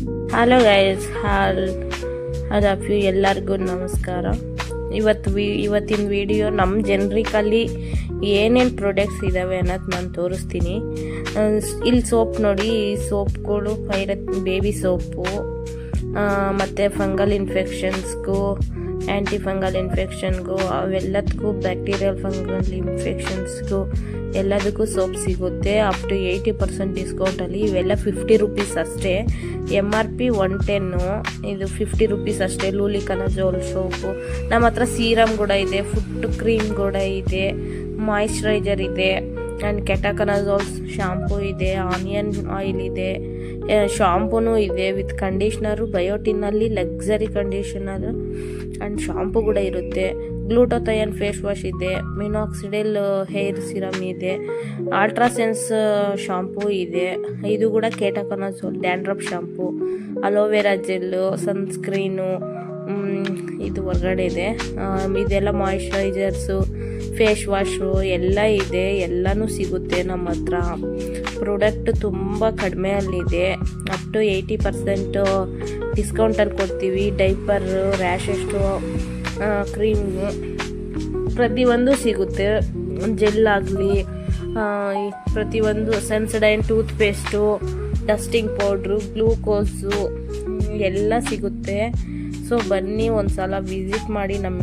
Hello guys, all of you ಎಲ್ಲರಿಗೂ ನಮಸ್ಕಾರ. ಇವತ್ತಿನ ವಿಡಿಯೋ ನಮ್ಮ ಜೆನ್ರಿಕಲ್ಲಿ ಏನೇನು ಪ್ರಾಡಕ್ಟ್ಸ್ ಇದ್ದಾವೆ ಅನ್ನೋದು ನಾನು ತೋರಿಸ್ತೀನಿ. ಇಲ್ಲಿ ಸೋಪ್ ನೋಡಿ, ಈ ಸೋಪ್ಗಳು ಪೈರತ್ ಬೇಬಿ ಸೋಪು, ಮತ್ತು ಫಂಗಲ್ ಇನ್ಫೆಕ್ಷನ್ಸ್ಗೂ, ಆ್ಯಂಟಿ ಫಂಗಲ್ ಇನ್ಫೆಕ್ಷನ್ಗೂ, ಅವೆಲ್ಲದಕ್ಕೂ ಬ್ಯಾಕ್ಟೀರಿಯಲ್ ಫಂಗಲ್ ಇನ್ಫೆಕ್ಷನ್ಸ್ಗೂ ಎಲ್ಲದಕ್ಕೂ ಸೋಪ್ ಸಿಗುತ್ತೆ. ಅಪ್ ಟು 80% ಡಿಸ್ಕೌಂಟಲ್ಲಿ. ಇವೆಲ್ಲ 50 ರುಪೀಸ್ ಅಷ್ಟೇ. MRP 110, ಇದು 50 ರುಪೀಸ್ ಅಷ್ಟೇ. ಲೂಲಿಕನಜೋಲ್ ಸೋಪು. ನಮ್ಮ ಹತ್ರ ಸೀರಮ್ ಕೂಡ ಇದೆ, ಫುಟ್ ಕ್ರೀಮ್ ಕೂಡ ಇದೆ, ಮಾಯಿಶ್ಚರೈಸರ್ ಇದೆ, ಆ್ಯಂಡ್ ಕೆಟಾಕನಜೋಲ್ ಶಾಂಪೂ ಇದೆ, ಆನಿಯನ್ ಆಯಿಲ್ ಇದೆ, ಶಾಂಪೂನೂ ಇದೆ ವಿತ್ ಕಂಡೀಷ್ನರು. ಬಯೋಟಿನಲ್ಲಿ ಲಕ್ಸರಿ ಕಂಡೀಷನರ್ ಆ್ಯಂಡ್ ಶಾಂಪೂ ಕೂಡ ಇರುತ್ತೆ. ಗ್ಲೂಟೋಥಯಾನ್ ಫೇಸ್ ವಾಶ್ ಇದೆ, ಮಿನಾಕ್ಸಿಡಿಲ್ ಹೇರ್ ಸಿರಮ್ ಇದೆ, ಅಲ್ಟ್ರಾಸೆನ್ಸ್ ಶಾಂಪೂ ಇದೆ. ಇದು ಕೂಡ ketoconazole dandruff shampoo, aloe vera gel, sunscreen, ಇದು ಹೊರಗಡೆ ಇದೆ. ಇದೆಲ್ಲ ಮಾಯಿಶ್ಚರೈಸರ್ಸು, ಫೇಸ್ ವಾಶು ಎಲ್ಲ ಇದೆ. ಎಲ್ಲನೂ ಸಿಗುತ್ತೆ ನಮ್ಮ ಹತ್ರ. ಪ್ರಾಡಕ್ಟ್ ತುಂಬ ಕಡಿಮೆಯಲ್ಲಿದೆ. ಅಪ್ ಟು 80% ಡಿಸ್ಕೌಂಟಲ್ಲಿ ಕೊಡ್ತೀವಿ. ಡೈಪರು, ರ್ಯಾಷಸ್ಟು, ಕ್ರೀಮು ಪ್ರತಿಯೊಂದು ಸಿಗುತ್ತೆ. ಜೆಲ್ ಆಗಲಿ, ಪ್ರತಿಯೊಂದು Sensodyne tooth paste, dusting powder, glucose ಎಲ್ಲ ಸಿಗುತ್ತೆ. ಸೊ ಬನ್ನಿ, ಒಂದು ಸಲ ವಿಸಿಟ್ ಮಾಡಿ ನಮ್ಮ